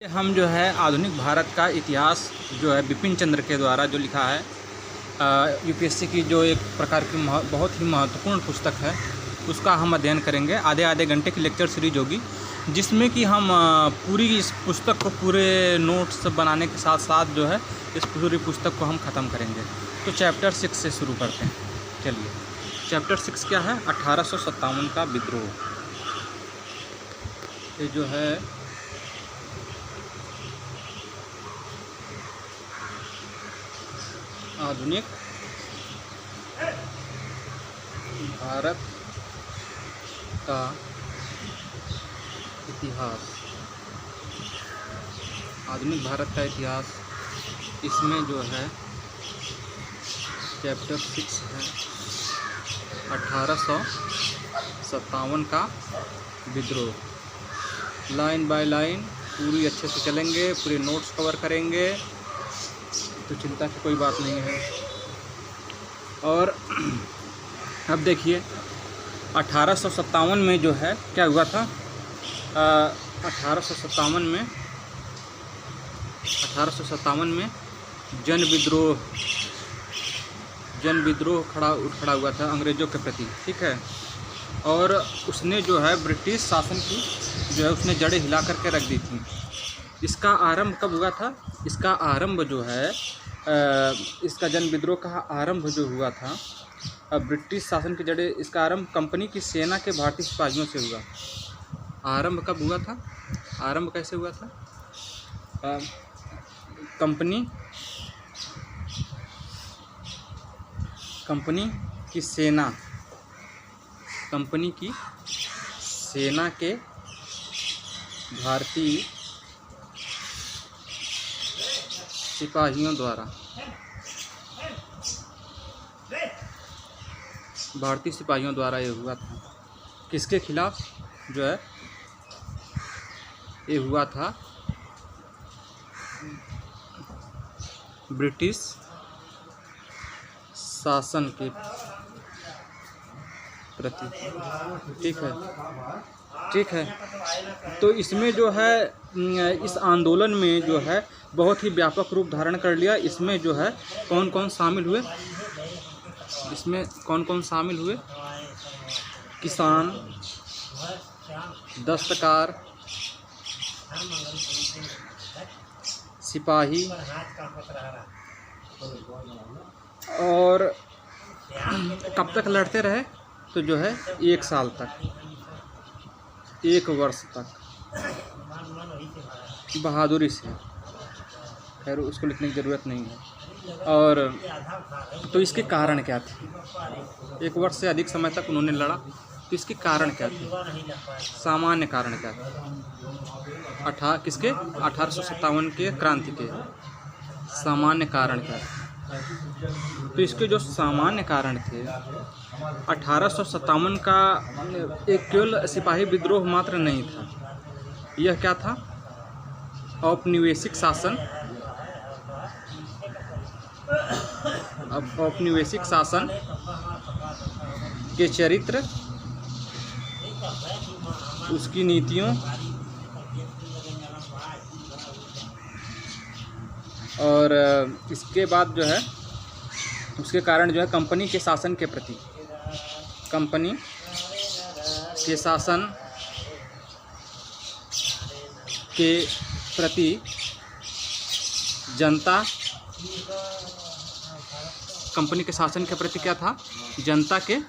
हम जो है आधुनिक भारत का इतिहास जो है बिपिन चंद्र के द्वारा जो लिखा है यूपीएससी की जो एक प्रकार की बहुत ही महत्वपूर्ण पुस्तक है उसका हम अध्ययन करेंगे। आधे आधे घंटे की लेक्चर सीरीज होगी जिसमें कि हम पूरी इस पुस्तक को पूरे नोट्स बनाने के साथ साथ जो है इस पूरी पुस्तक को हम ख़त्म करेंगे। तो चैप्टर 6 से शुरू करते हैं। चलिए, चैप्टर 6 क्या है? 1857 का विद्रोह। ये जो है आधुनिक भारत का इतिहास, आधुनिक भारत का इतिहास, इसमें जो है चैप्टर 6 है 1857 का विद्रोह। लाइन बाय लाइन पूरी अच्छे से चलेंगे, पूरे नोट्स कवर करेंगे, तो चिंता की कोई बात नहीं है। और अब देखिए 1857 में जो है क्या हुआ था? 1857 में जन विद्रोह खड़ा हुआ था अंग्रेज़ों के प्रति, ठीक है। और उसने जो है ब्रिटिश शासन की जो है उसने जड़ें हिला करके रख दी थी। इसका आरंभ कब हुआ था? इसका आरंभ जो है इसका जन विद्रोह का आरंभ जो हुआ था ब्रिटिश शासन की जड़ें, इसका आरंभ कंपनी की सेना के भारतीय सिपाहियों से हुआ। आरंभ कब हुआ था? आरंभ कैसे हुआ था? कंपनी की सेना के भारतीय सिपाहियों द्वारा ये हुआ था। किसके खिलाफ जो है ये हुआ था? ब्रिटिश शासन के प्रति, ठीक है। तो इसमें जो है इस आंदोलन में जो है बहुत ही व्यापक रूप धारण कर लिया। इसमें जो है कौन कौन शामिल हुए? इसमें कौन कौन शामिल हुए? किसान, दस्तकार, सिपाही, और कब तक लड़ते रहे? तो जो है 1 साल तक, 1 वर्ष तक बहादुरी से। खैर उसको लिखने की ज़रूरत नहीं है। और तो इसके कारण क्या थे? 1 वर्ष से अधिक समय तक उन्होंने लड़ा, तो इसके कारण क्या थे? सामान्य कारण क्या थे? 1857 के क्रांति के सामान्य कारण क्या थे? तो इसके जो सामान्य कारण थे 1857 का एक केवल सिपाही विद्रोह मात्र नहीं था। यह क्या था? औपनिवेशिक शासन के चरित्र, उसकी नीतियों और इसके बाद जो है उसके कारण जो है कंपनी के शासन के प्रति, कंपनी के शासन के प्रति जनता, कंपनी के शासन के प्रति क्या था? जनता के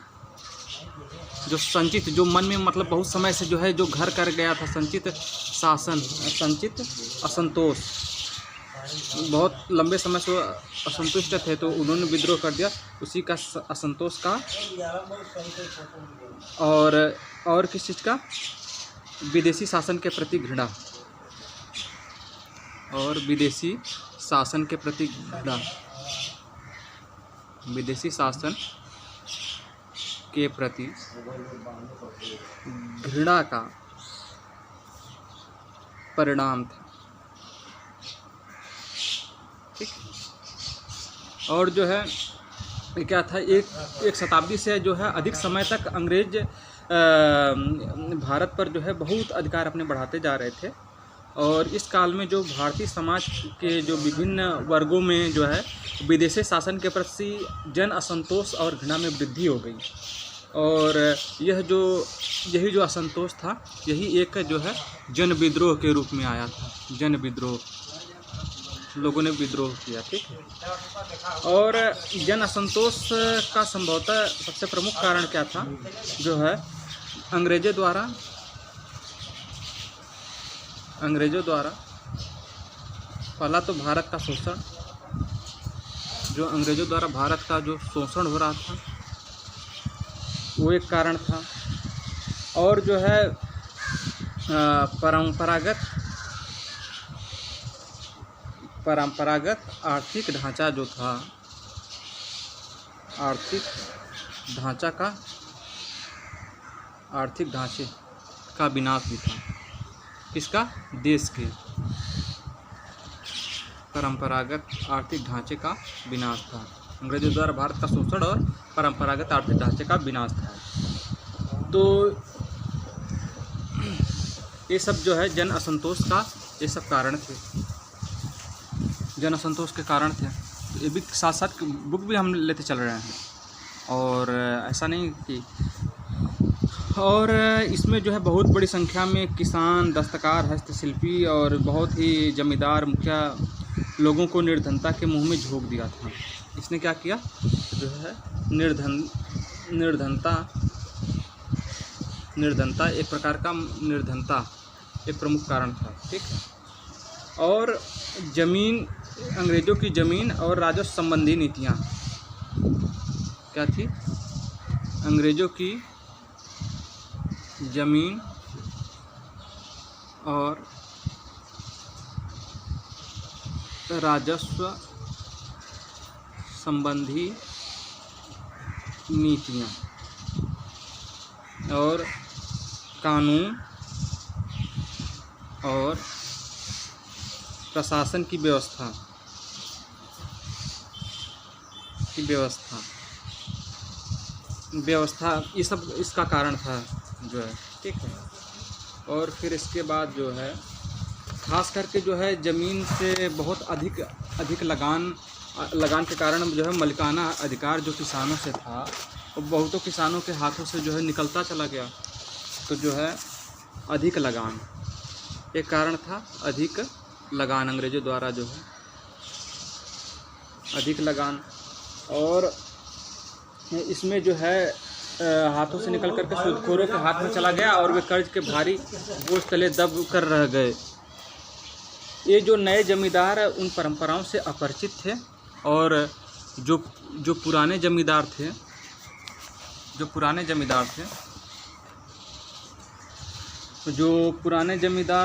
जो संचित, जो मन में मतलब बहुत समय से जो है जो घर कर गया था संचित असंतोष, बहुत लंबे समय से असंतुष्ट थे, तो उन्होंने विद्रोह कर दिया। उसी का असंतोष का और किस चीज़ का? विदेशी शासन के प्रति घृणा, और विदेशी शासन के प्रति घृणा, विदेशी शासन के प्रति घृणा का परिणाम था, ठीक। और जो है क्या था, एक शताब्दी से जो है अधिक समय तक अंग्रेज भारत पर जो है बहुत अधिकार अपने बढ़ाते जा रहे थे। और इस काल में जो भारतीय समाज के जो विभिन्न वर्गों में जो है विदेशी शासन के प्रति जन असंतोष और घृणा में वृद्धि हो गई। और यही जो असंतोष था, यही एक जो है जन विद्रोह के रूप में आया था। जन विद्रोह, लोगों ने विद्रोह किया, ठीक है। और जन असंतोष का संभवतः सबसे प्रमुख कारण क्या था, जो है अंग्रेज़ों द्वारा पहला तो भारत का शोषण, जो अंग्रेज़ों द्वारा भारत का जो शोषण हो रहा था वो एक कारण था। और जो है परंपरागत आर्थिक ढांचा जो था, आर्थिक ढांचे का विनाश भी था। किसका? देश के परंपरागत आर्थिक ढांचे का विनाश था। अंग्रेजों द्वारा भारत का शोषण और परंपरागत आर्थिक ढांचे का विनाश था। तो ये सब जो है जन असंतोष का ये सब कारण थे, जन असंतोष के कारण थे। ये भी साथ साथ बुक भी हम लेते चल रहे हैं, और ऐसा नहीं कि, और इसमें जो है बहुत बड़ी संख्या में किसान, दस्तकार, हस्तशिल्पी और बहुत ही जमींदार मुखिया लोगों को निर्धनता के मुंह में झोंक दिया था। इसने क्या किया, जो है निर्धनता एक प्रकार का निर्धनता एक प्रमुख कारण था, ठीक है। और अंग्रेज़ों की ज़मीन और राजस्व संबंधी नीतियाँ क्या थी? अंग्रेज़ों की ज़मीन और राजस्व संबंधी नीतियाँ और कानून और प्रशासन की व्यवस्था ये सब इसका कारण था जो है, ठीक है। और फिर इसके बाद जो है खास करके जो है ज़मीन से बहुत अधिक लगान के कारण जो है मलिकाना अधिकार जो किसानों से था वो बहुतों किसानों के हाथों से जो है निकलता चला गया। तो जो है अधिक लगान एक कारण था, अधिक लगान अंग्रेज़ों द्वारा जो है अधिक लगान। और इसमें जो है हाथों से निकल करके सूदखोरों के हाथ में चला गया और वे कर्ज के भारी बोझ तले दब कर रह गए। ये जो नए जमींदार उन परंपराओं से अपरिचित थे, और जो पुराने जमींदार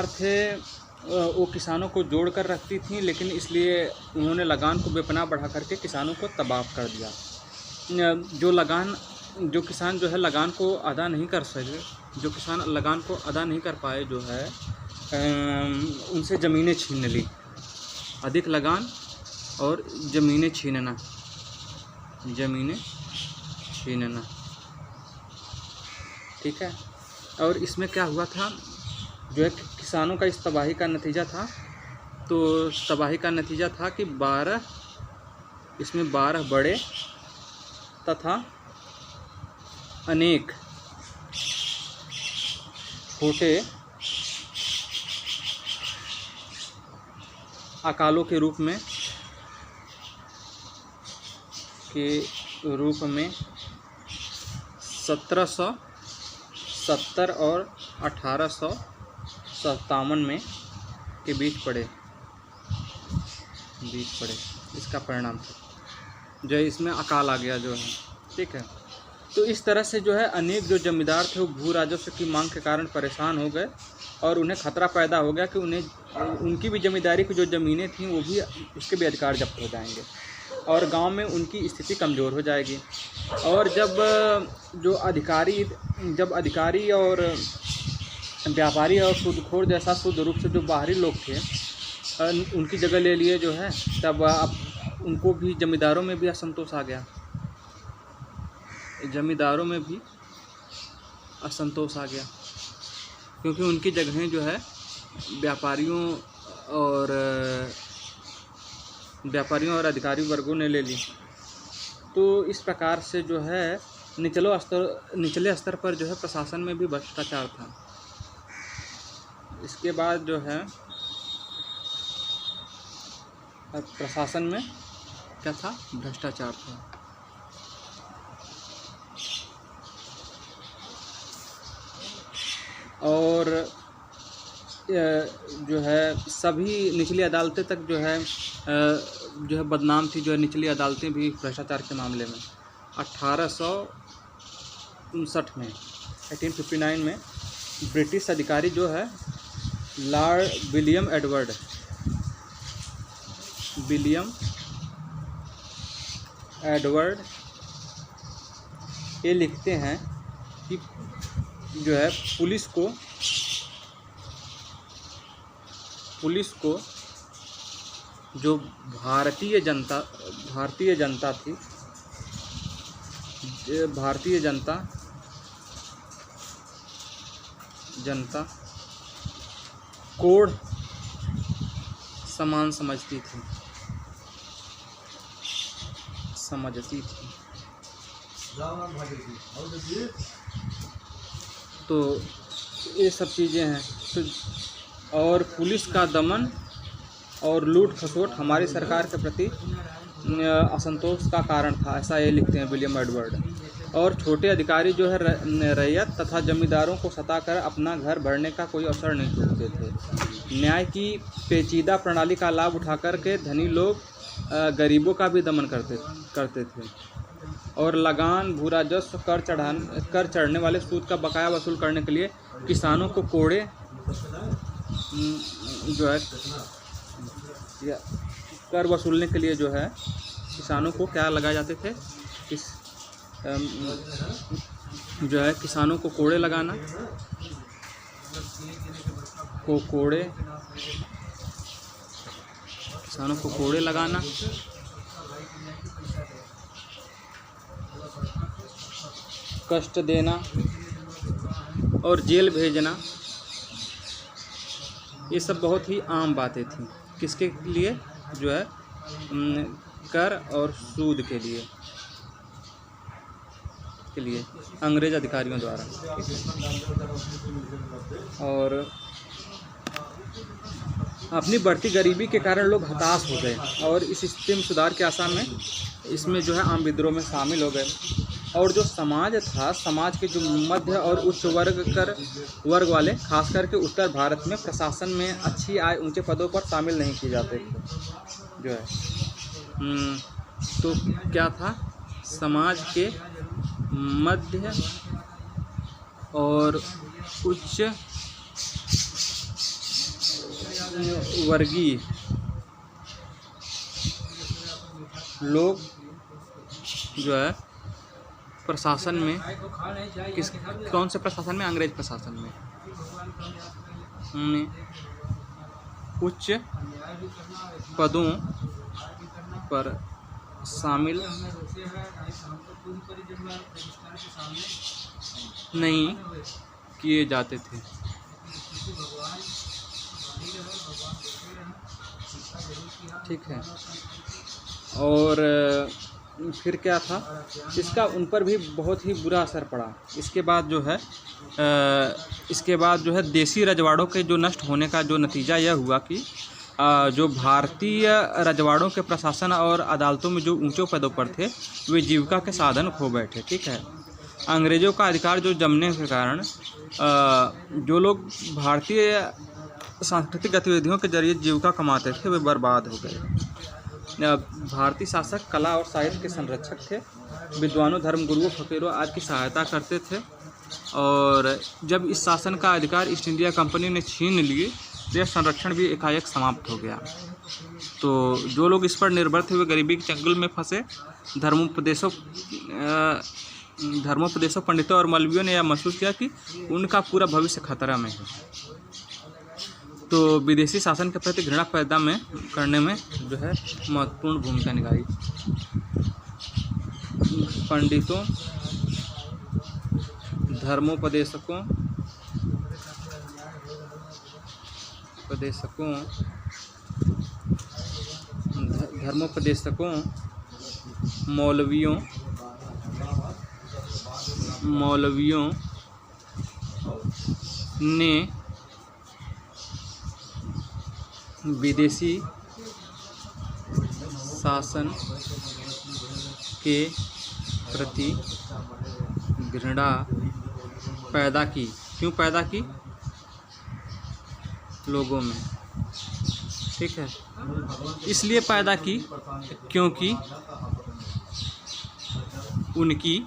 थे वो किसानों को जोड़ कर रखती थीं, लेकिन इसलिए उन्होंने लगान को बेपनाह बढ़ा करके किसानों को तबाह कर दिया। जो किसान जो है लगान को अदा नहीं कर सके, जो किसान लगान को अदा नहीं कर पाए, जो है उनसे ज़मीनें छीन ली। अधिक लगान और ज़मीनें छीनना, ठीक है। और इसमें क्या हुआ था, जो है किसानों का इस तबाही का नतीजा था, तो तबाही का नतीजा था कि 12 बड़े तथा अनेक छोटे अकालों के रूप में 1770 और 1857 में के बीच पड़े। इसका परिणाम था जो इसमें अकाल आ गया जो है, ठीक है। तो इस तरह से जो है अनेक जो जमींदार थे वो भू राजस्व की मांग के कारण परेशान हो गए, और उन्हें खतरा पैदा हो गया कि उनकी भी जमींदारी की जो ज़मीनें थीं वो भी उसके भी अधिकार जब्त हो जाएंगे और गांव में उनकी स्थिति कमज़ोर हो जाएगी। और जब अधिकारी और व्यापारी और सूदखोर जैसा शुद्ध रूप से जो बाहरी लोग थे उनकी जगह ले लिए जो है, तब उनको भी जमींदारों में भी असंतोष आ गया। क्योंकि उनकी जगहें जो है व्यापारियों और अधिकारी वर्गों ने ले ली। तो इस प्रकार से जो है निचले स्तर पर जो है प्रशासन में भी भ्रष्टाचार था। इसके बाद जो है प्रशासन में क्या था, भ्रष्टाचार था। और जो है सभी निचली अदालतें तक जो है बदनाम थी, जो है निचली अदालतें भी भ्रष्टाचार के मामले में। 1859 में ब्रिटिश अधिकारी जो है लॉर्ड विलियम एडवर्ड ये लिखते हैं कि जो है पुलिस को जो भारतीय जनता कोड समान समझती थी। तो ये सब चीज़ें हैं। तो और पुलिस का दमन और लूट खसोट हमारी सरकार के प्रति असंतोष का कारण था, ऐसा ये लिखते हैं विलियम एडवर्ड। और छोटे अधिकारी जो है रैयत तथा जमींदारों को सताकर अपना घर भरने का कोई अवसर नहीं छोड़ते थे। न्याय की पेचीदा प्रणाली का लाभ उठाकर के धनी लोग गरीबों का भी दमन करते थे। और लगान, भू राजस्व, कर चढ़ने वाले सूद का बकाया वसूल करने के लिए किसानों को कोड़े जो है कर वसूलने के लिए जो है किसानों को क्या लगाए जाते थे, जो है किसानों को कोड़े लगाना, किसानों को कोड़े लगाना, कष्ट देना और जेल भेजना, ये सब बहुत ही आम बातें थी। किसके लिए, जो है कर और सूद के लिए अंग्रेज अधिकारियों द्वारा। और अपनी बढ़ती गरीबी के कारण लोग हताश हो गए और इस स्थिति में सुधार के आशा में इसमें जो है आम विद्रोह में शामिल हो गए। और जो समाज था, समाज के जो मध्य और उच्च वर्ग वाले, खास करके उत्तर भारत में प्रशासन में अच्छी आय, ऊंचे पदों पर शामिल नहीं किए जाते थे जो है। तो क्या था, समाज के मध्य और उच्च वर्गीय लोग जो है प्रशासन में, कौन से प्रशासन में, अंग्रेज प्रशासन में उच्च पदों पर शामिल नहीं किए जाते थे। ठीक है। और फिर क्या था, इसका उन पर भी बहुत ही बुरा असर पड़ा। इसके बाद जो है देसी रजवाड़ों के जो नष्ट होने का जो नतीजा यह हुआ कि जो भारतीय रजवाड़ों के प्रशासन और अदालतों में जो ऊंचे पदों पर थे, वे जीविका के साधन खो बैठे। ठीक है। अंग्रेज़ों का अधिकार जो जमने के कारण जो लोग भारतीय सांस्कृतिक गतिविधियों के जरिए जीविका कमाते थे, वे बर्बाद हो गए। भारतीय शासक कला और साहित्य के संरक्षक थे। विद्वानों, धर्मगुरुओं, फकीरों आदि की सहायता करते थे। और जब इस शासन का अधिकार ईस्ट इंडिया कंपनी ने छीन लिए, तो यह संरक्षण भी एकाएक समाप्त हो गया। तो जो लोग इस पर निर्भर थे, वे गरीबी के चंगुल में फंसे। धर्मोपदेशों, पंडितों और मौलवियों ने यह महसूस किया कि उनका पूरा भविष्य खतरा में है। तो विदेशी शासन के प्रति घृणा पैदा करने में जो है महत्वपूर्ण भूमिका निभाई। पंडितों, धर्मोपदेशकों धर्मोपदेशकों मौलवियों ने विदेशी शासन के प्रति घृणा पैदा की। क्यों पैदा की? लोगों में, ठीक है, इसलिए पैदा की क्योंकि उनकी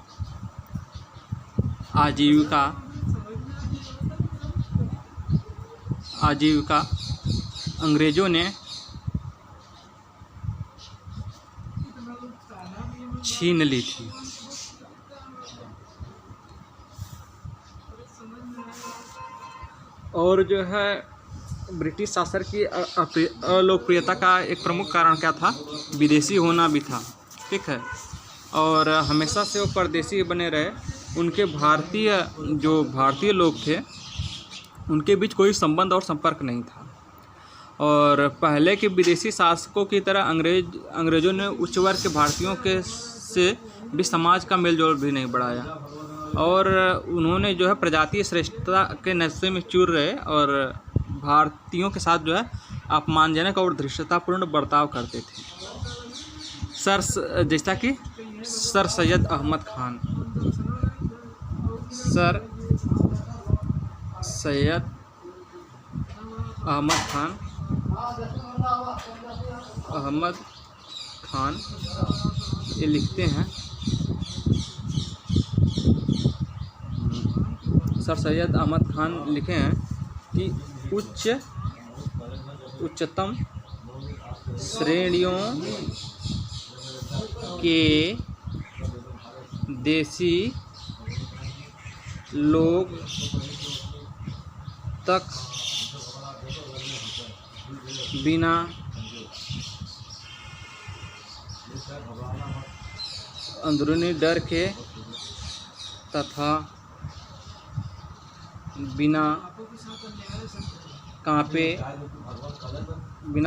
आजीविका अंग्रेजों ने छीन ली थी। और जो है ब्रिटिश शासन की अलोकप्रियता का एक प्रमुख कारण क्या था? विदेशी होना भी था, ठीक है। और हमेशा से वो परदेशी बने रहे। उनके भारतीय लोग थे, उनके बीच कोई संबंध और संपर्क नहीं था। और पहले के विदेशी शासकों की तरह अंग्रेज़ों ने उच्च वर्ग के भारतीयों से भी समाज का मेलजोल भी नहीं बढ़ाया। और उन्होंने जो है प्रजातीय श्रेष्ठता के नशे में चूर रहे और भारतीयों के साथ जो है अपमानजनक और धृष्टतापूर्ण बर्ताव करते थे। जैसा कि सर सैयद अहमद खान ये लिखते हैं, सर सैयद अहमद खान लिखे हैं कि उच्चतम श्रेणियों के देसी लोग तक बिना अंदरूनी डर के तथा बिना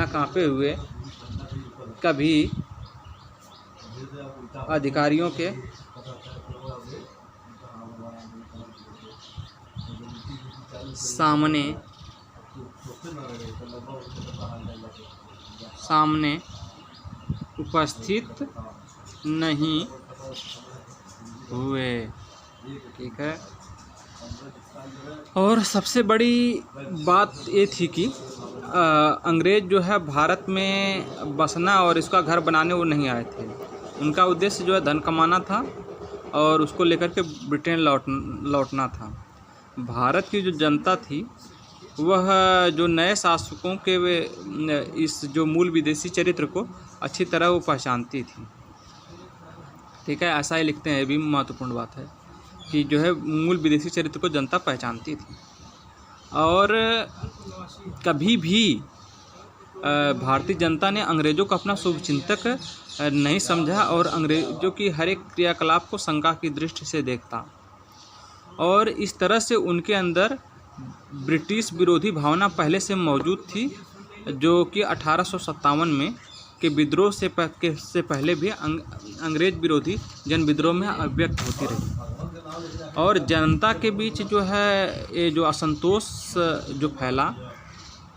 कांपे हुए कभी अधिकारियों के सामने उपस्थित नहीं हुए, ठीक है। और सबसे बड़ी बात ये थी कि अंग्रेज़ जो है भारत में बसना और इसका घर बनाने वो नहीं आए थे। उनका उद्देश्य जो है धन कमाना था और उसको लेकर के ब्रिटेन लौटना था। भारत की जो जनता थी वह जो नए शासकों के इस जो मूल विदेशी चरित्र को अच्छी तरह वो पहचानती थी, ठीक है। ऐसा ही लिखते हैं, ये भी महत्वपूर्ण बात है कि जो है मूल विदेशी चरित्र को जनता पहचानती थी। और कभी भी भारतीय जनता ने अंग्रेज़ों को अपना शुभचिंतक नहीं समझा और अंग्रेज़ों की हर एक क्रियाकलाप को शंका की दृष्टि से देखता। और इस तरह से उनके अंदर ब्रिटिश विरोधी भावना पहले से मौजूद थी, जो कि 1857 में के विद्रोह से पहले भी अंग्रेज विरोधी जन विद्रोह में अभिव्यक्त होती रही। और जनता के बीच जो है ये जो असंतोष जो फैला,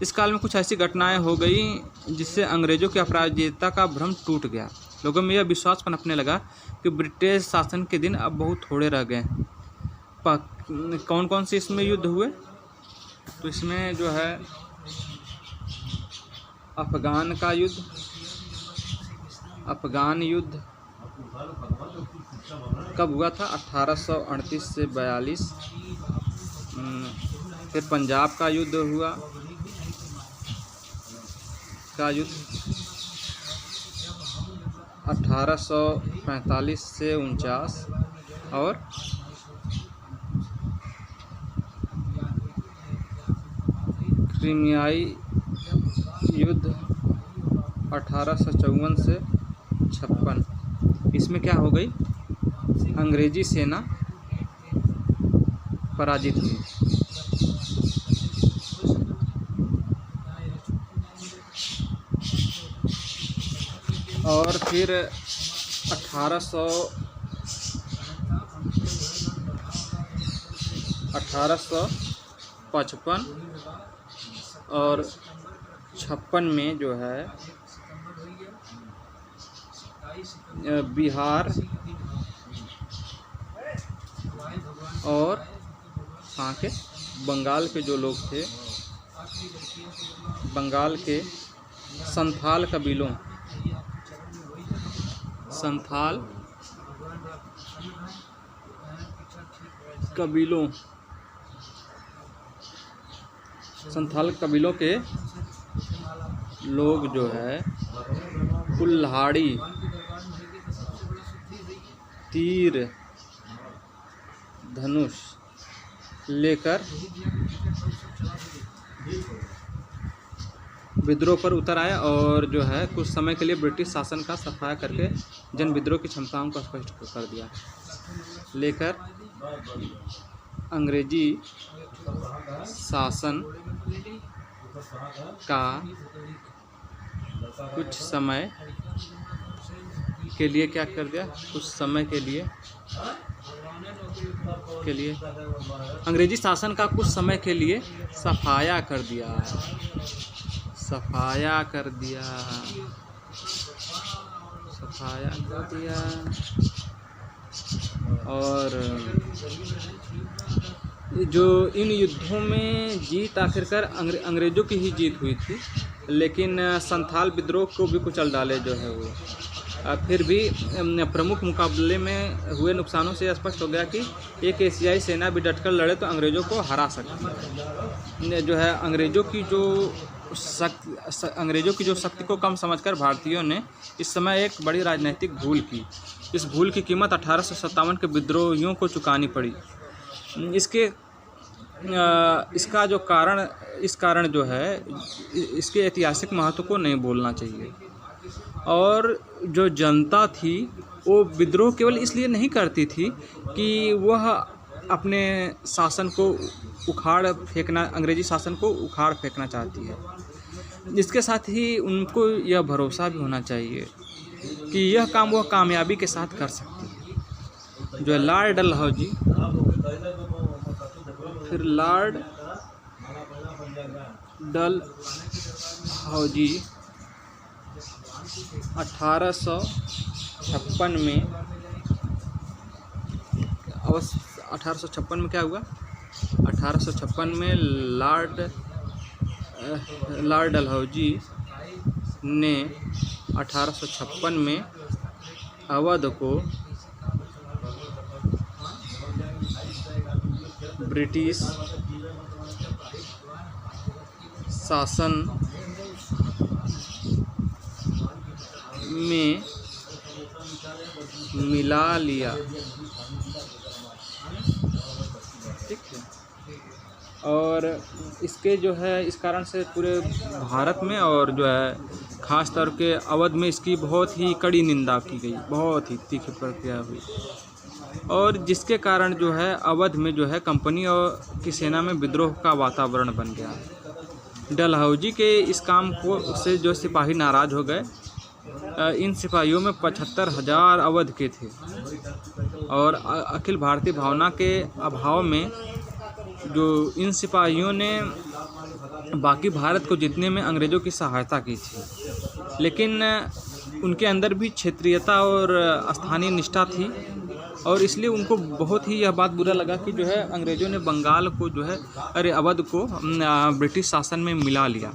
इस काल में कुछ ऐसी घटनाएं हो गई जिससे अंग्रेज़ों की अपराजियता का भ्रम टूट गया। लोगों में यह विश्वास पनपने लगा कि ब्रिटिश शासन के दिन अब बहुत थोड़े रह गए। कौन कौन से इसमें युद्ध हुए? तो इसमें जो है अफगान युद्ध कब हुआ था? 1838 से 42। फिर पंजाब का युद्ध हुआ, 1845 से 49। और क्रीमियाई युद्ध 1854 से 56। इसमें क्या हो गई? अंग्रेजी सेना पराजित हुई। और फिर 1855 और 56 में जो है बिहार और वहाँ के बंगाल के जो लोग थे, बंगाल के संथाल कबीलों के लोग जो है कुल्हाड़ी, तीर, धनुष लेकर विद्रोह पर उतर आया और जो है कुछ समय के लिए ब्रिटिश शासन का सफाया करके जन विद्रोह की क्षमताओं को स्पष्ट कर दिया। लेकर अंग्रेजी शासन का कुछ समय के लिए क्या कर दिया, कुछ समय के लिए अंग्रेजी शासन का कुछ समय के लिए सफाया कर दिया और जो इन युद्धों में जीत आखिरकार अंग्रेज़ों की ही जीत हुई थी, लेकिन संथाल विद्रोह को भी कुचल डाले जो है वो। फिर भी प्रमुख मुकाबले में हुए नुकसानों से स्पष्ट हो गया कि एक एशियाई सेना भी डटकर लड़े तो अंग्रेज़ों को हरा सकती है। जो है अंग्रेज़ों की जो शक्ति को कम समझकर भारतीयों ने इस समय एक बड़ी राजनीतिक भूल की। इस भूल की कीमत 1857 के विद्रोहियों को चुकानी पड़ी। इसका जो कारण जो है इसके ऐतिहासिक महत्व को नहीं भूलना चाहिए। और जो जनता थी वो विद्रोह केवल इसलिए नहीं करती थी कि वह अपने शासन को अंग्रेजी शासन को उखाड़ फेंकना चाहती है। इसके साथ ही उनको यह भरोसा भी होना चाहिए कि यह काम वह कामयाबी के साथ कर सकती है। जो है लॉर्ड डलहौजी, फिर लॉर्ड डलहौजी 1856 में 1856 में क्या हुआ, 1856 में लॉर्ड डलहौजी ने 1856 में अवध को ब्रिटिश शासन में मिला लिया। ठीक है। और इसके जो है इस कारण से पूरे भारत में और जो है ख़ास तौर के अवध में इसकी बहुत ही कड़ी निंदा की गई, बहुत ही तीखी प्रतिक्रिया हुई। और जिसके कारण जो है अवध में जो है कंपनी और की सेना में विद्रोह का वातावरण बन गया। डलहौजी के इस काम को से जो सिपाही नाराज़ हो गए। इन सिपाहियों में 75,000 अवध के थे और अखिल भारतीय भावना के अभाव में जो इन सिपाहियों ने बाकी भारत को जीतने में अंग्रेज़ों की सहायता की थी, लेकिन उनके अंदर भी क्षेत्रीयता और स्थानीय निष्ठा थी और इसलिए उनको बहुत ही यह बात बुरा लगा कि जो है अंग्रेज़ों ने बंगाल को जो है अवध को ब्रिटिश शासन में मिला लिया।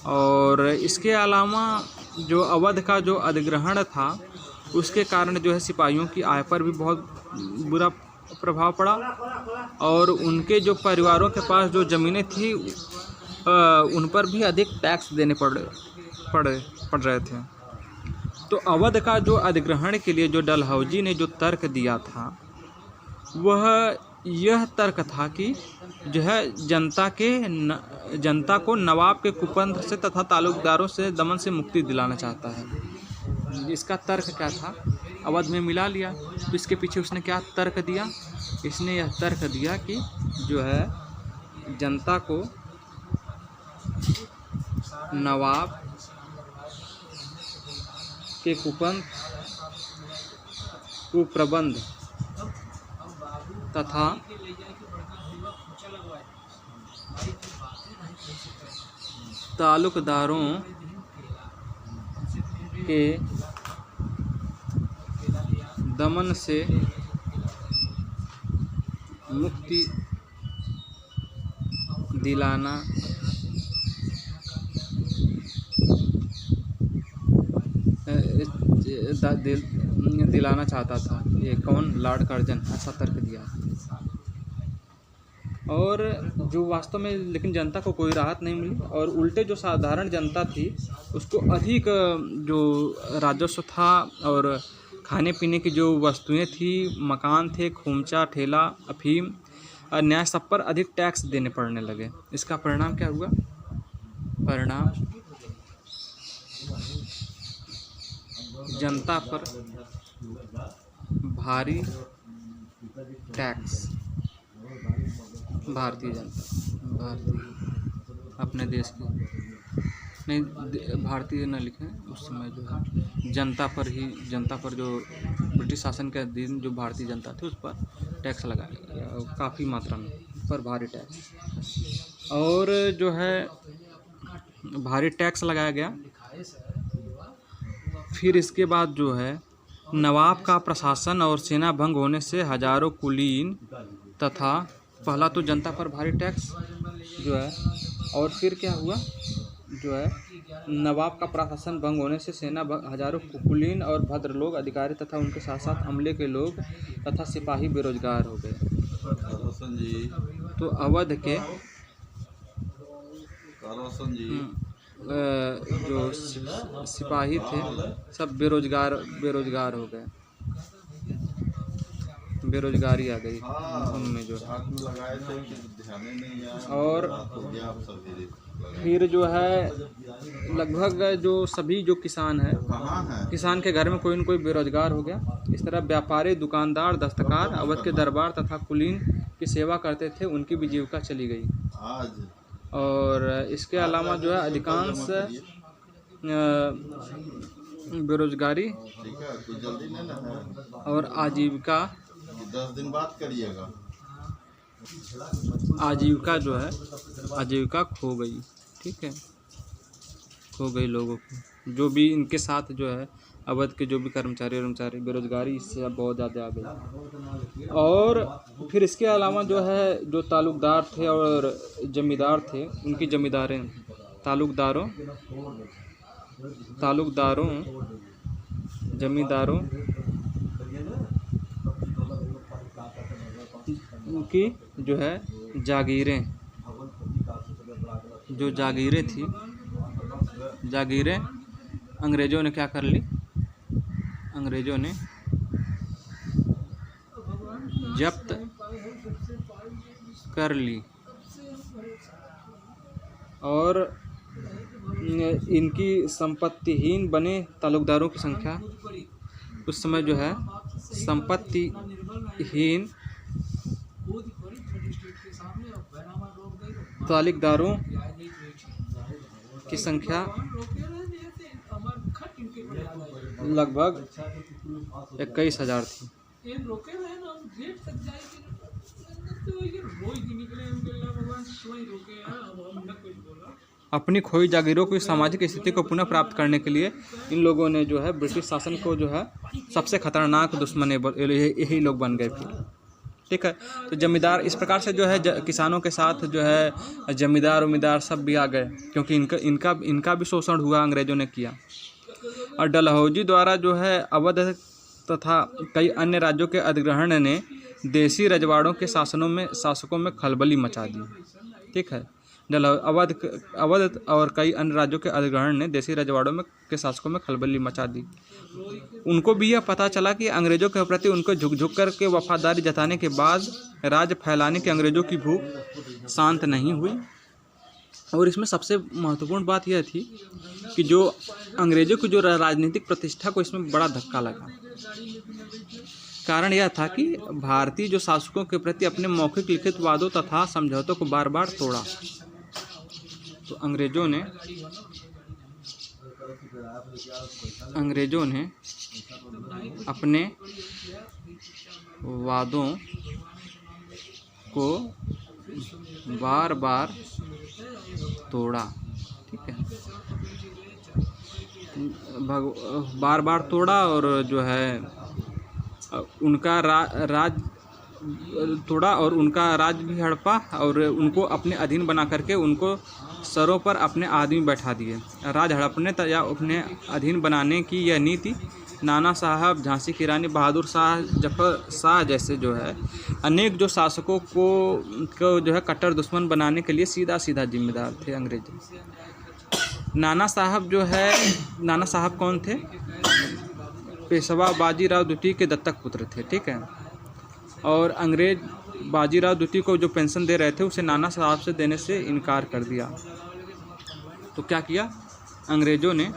और इसके अलावा जो अवध का जो अधिग्रहण था उसके कारण जो है सिपाहियों की आय पर भी बहुत बुरा प्रभाव पड़ा और उनके जो परिवारों के पास जो ज़मीनें थी उन पर भी अधिक टैक्स देने पड़ रहे थे। तो अवध का जो अधिग्रहण के लिए जो डलहौजी ने जो तर्क दिया था वह यह तर्क था कि जो है जनता को नवाब के कुतंत्र से तथा तालुकदारों से दमन से मुक्ति दिलाना चाहता है। इसका तर्क क्या था, अवध में मिला लिया। तो इसके पीछे उसने क्या तर्क दिया, इसने यह तर्क दिया कि जो है जनता को के कुप्रबंध तथा ताल्लुकदारों के दमन से मुक्ति दिलाना दिलाना चाहता था। ये कौन? लॉर्ड कर्जन ऐसा तर्क दिया। और जो वास्तव में लेकिन जनता को कोई राहत नहीं मिली और उल्टे जो साधारण जनता थी उसको अधिक जो राजस्व था और खाने पीने की जो वस्तुएं थी, मकान थे, खोमचा, ठेला, अफीम, न्याय, सब पर अधिक टैक्स देने पड़ने लगे। इसका परिणाम क्या हुआ? परिणाम जनता पर भारी टैक्स। भारतीय अपने देश की नहीं, भारतीय न लिखें, उस समय जो है जनता पर जो ब्रिटिश शासन के अधीन जो भारतीय जनता थी उस पर टैक्स लगाया गया काफ़ी मात्रा में, पर भारी टैक्स। और जो है भारी टैक्स लगाया गया। फिर इसके बाद जो है नवाब का प्रशासन और सेना भंग होने से हजारों कुलीन तथा पहला तो जनता पर भारी टैक्स जो है, और फिर क्या हुआ जो है नवाब का प्रशासन भंग होने से हजारों कुलीन और भद्र लोग, अधिकारी तथा उनके साथ साथ अमले के लोग तथा सिपाही बेरोजगार हो गए। तो अवध के जो सिपाही थे सब बेरोजगार हो गए, बेरोजगारी आ गई उनमें जो है। और फिर जो है लगभग जो सभी जो किसान है, किसान के घर में कोई न कोई बेरोजगार हो गया। इस तरह व्यापारी, दुकानदार, दस्तकार अवध के दरबार तथा कुलीन की सेवा करते थे, उनकी भी जीविका चली गई। और इसके अलावा जो है अधिकांश बेरोजगारी और आजीविका 10 दिन बाद करिएगा। आजीविका जो है आजीविका खो गई। ठीक है, खो गई लोगों की, जो भी इनके साथ जो है अवध के जो भी कर्मचारी बेरोजगारी इससे बहुत ज़्यादा आ गई। और फिर इसके अलावा जो है जो ताल्लुकदार थे और जमींदार थे, उनकी जमींदारें ताल्लुकदारों जमींदारों की जो है जागीरें थी, जागीरें अंग्रेज़ों ने क्या कर ली? अंग्रेज़ों ने जब्त कर ली। और इनकी संपत्तिहीन बने ताल्लुकदारों की संख्या उस समय जो है संपत्तिहीन ताल्लुकदारों की संख्या लगभग 21,000 थी। अपनी खोई जागीरों की सामाजिक स्थिति को पुनः प्राप्त करने के लिए इन लोगों ने जो है ब्रिटिश शासन को जो है सबसे खतरनाक दुश्मन यही लोग बन गए फिर। ठीक है, तो जमींदार इस प्रकार से जो है किसानों के साथ जो है जमींदार उम्मीदार सब भी आ गए, क्योंकि इनका भी शोषण हुआ, अंग्रेज़ों ने किया। और डलहौजी द्वारा जो है अवध तथा कई अन्य राज्यों के अधिग्रहण ने देसी रजवाड़ों के शासकों में खलबली मचा दी। ठीक है, अवध और कई अन्य राज्यों के अधिग्रहण ने देसी रजवाड़ों के शासकों में खलबली मचा दी। उनको भी यह पता चला कि अंग्रेज़ों के प्रति उनको झुक कर के वफादारी जताने के बाद राज्य फैलाने की अंग्रेज़ों की भूख शांत नहीं हुई। और इसमें सबसे महत्वपूर्ण बात यह थी कि जो अंग्रेज़ों की जो राजनीतिक प्रतिष्ठा को इसमें बड़ा धक्का लगा। कारण यह था कि भारतीय जो शासकों के प्रति अपने मौखिक लिखित वादों तथा समझौतों को बार बार तोड़ा। तो अंग्रेज़ों ने अंग्रेज़ों ने अपने वादों को बार बार तोड़ा। ठीक है, बार बार तोड़ा और जो है उनका राज तोड़ा और उनका राज भी हड़पा और उनको अपने अधीन बना करके उनको सरों पर अपने आदमी बैठा दिए। राज हड़पने या अपने अधीन बनाने की यह नीति नाना साहब, झांसी की रानी, बहादुर शाह, जफर शाह जैसे जो है अनेक जो शासकों को जो है कट्टर दुश्मन बनाने के लिए सीधा सीधा जिम्मेदार थे अंग्रेज। नाना साहब जो है, नाना साहब कौन थे? पेशवा बाजीराव द्वितीय के दत्तक पुत्र थे। ठीक है, और अंग्रेज बाजीराव द्वितीय को जो पेंशन दे रहे थे उसे नाना साहब से देने से इनकार कर दिया। तो क्या किया अंग्रेज़ों ने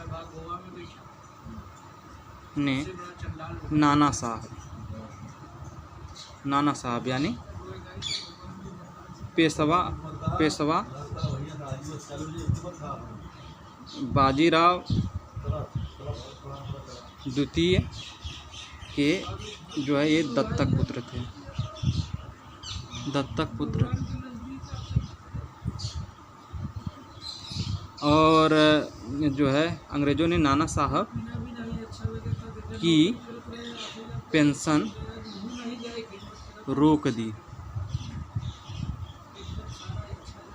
नाना साहब यानी पेशवा बाजीराव द्वितीय के जो है ये दत्तक पुत्र थे, दत्तक पुत्र। और जो है अंग्रेज़ों ने नाना साहब की पेंशन रोक दी।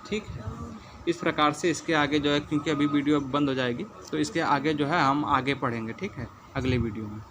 ठीक है, इस प्रकार से इसके आगे जो है, क्योंकि अभी वीडियो बंद हो जाएगी तो इसके आगे जो है हम आगे पढ़ेंगे। ठीक है, अगले वीडियो में।